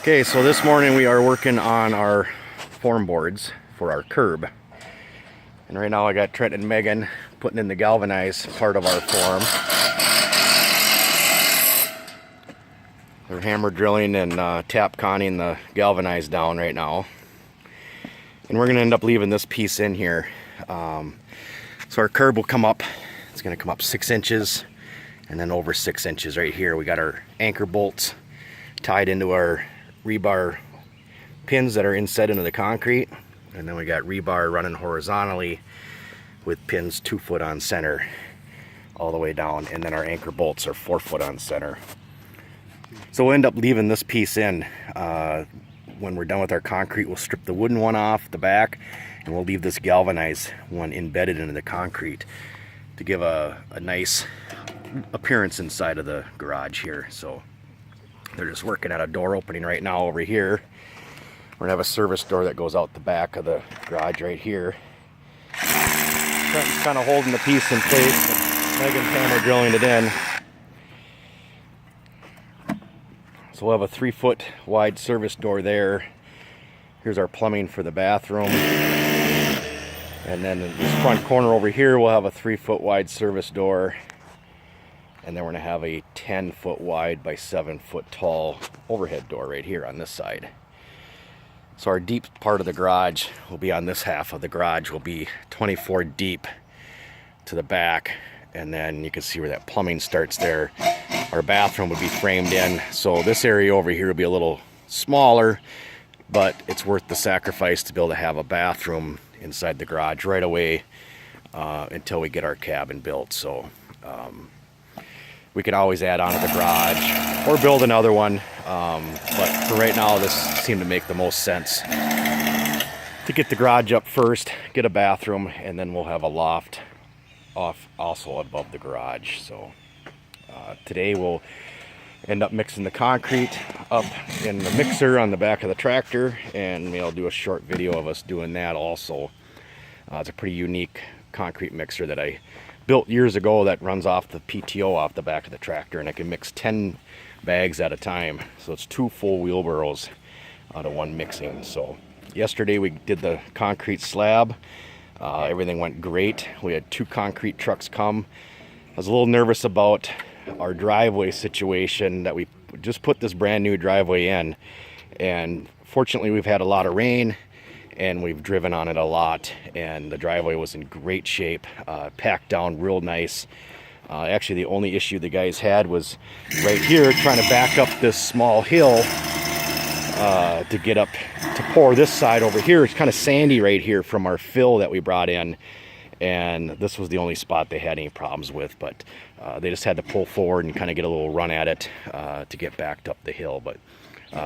Okay, so this morning we are working on our form boards for our curb. And right now I got Trent and Megan putting in the galvanized part of our form. They're hammer drilling and tap conning the galvanized down right now. And we're going to end up leaving this piece in here. So our curb will come up, it's going to come up 6 inches and then over 6 inches right here. We got our anchor bolts tied into our rebar pins that are inset into the concrete, and then we got rebar running horizontally with pins 2 foot on center all the way down, and then our anchor bolts are 4 foot on center. So we'll end up leaving this piece in. When we're done with our concrete, we'll strip the wooden one off the back and we'll leave this galvanized one embedded into the concrete to give a nice appearance inside of the garage here. So they're just working at a door opening right now over here. We're gonna have a service door that goes out the back of the garage right here. Trent's kind of holding the piece in place, and Megan's hammer drilling it in. So we'll have a 3 foot wide service door there. Here's our plumbing for the bathroom. And then in this front corner over here, we'll have a 3 foot wide service door. And then we're gonna have a 10 foot wide by 7 foot tall overhead door right here on this side. So our deep part of the garage will be on this half of the garage, will be 24 deep to the back. And then you can see where that plumbing starts there. Our bathroom would be framed in. So this area over here will be a little smaller, but it's worth the sacrifice to be able to have a bathroom inside the garage right away until we get our cabin built. So we can always add on to the garage or build another one. But for right now, this seemed to make the most sense to get the garage up first, get a bathroom, and then we'll have a loft off also above the garage. So today we'll end up mixing the concrete up in the mixer on the back of the tractor, and maybe I'll do a short video of us doing that also. It's a pretty unique concrete mixer that I built years ago that runs off the PTO off the back of the tractor, and I can mix 10 bags at a time. So it's 2 full wheelbarrows out of one mixing. So yesterday we did the concrete slab. Everything went great. We had 2 concrete trucks come. I was a little nervous about our driveway situation, that we just put this brand new driveway in, and fortunately we've had a lot of rain and we've driven on it a lot, and the driveway was in great shape, packed down real nice. Actually the only issue the guys had was right here trying to back up this small hill to get up to pour this side over here. It's kind of sandy right here from our fill that we brought in, and this was the only spot they had any problems with, but they just had to pull forward and kind of get a little run at it to get backed up the hill. But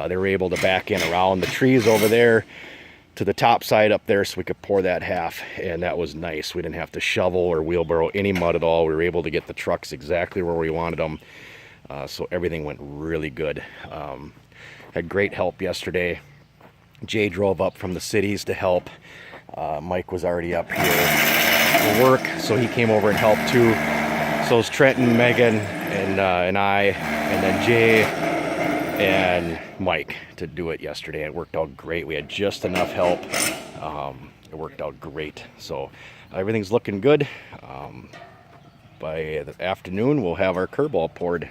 they were able to back in around the trees over there to the top side up there so we could pour that half, and that was nice. We didn't have to shovel or wheelbarrow any mud at all. We were able to get the trucks exactly where we wanted them, so everything went really good. Had great help yesterday. Jay drove up from the cities to help. Mike was already up here for work, so he came over and helped too. So it's Trent and Megan and I, and then Jay and Mike to do it yesterday. It worked out great. We had just enough help. It worked out great. So everything's looking good. By the afternoon, we'll have our curb all poured.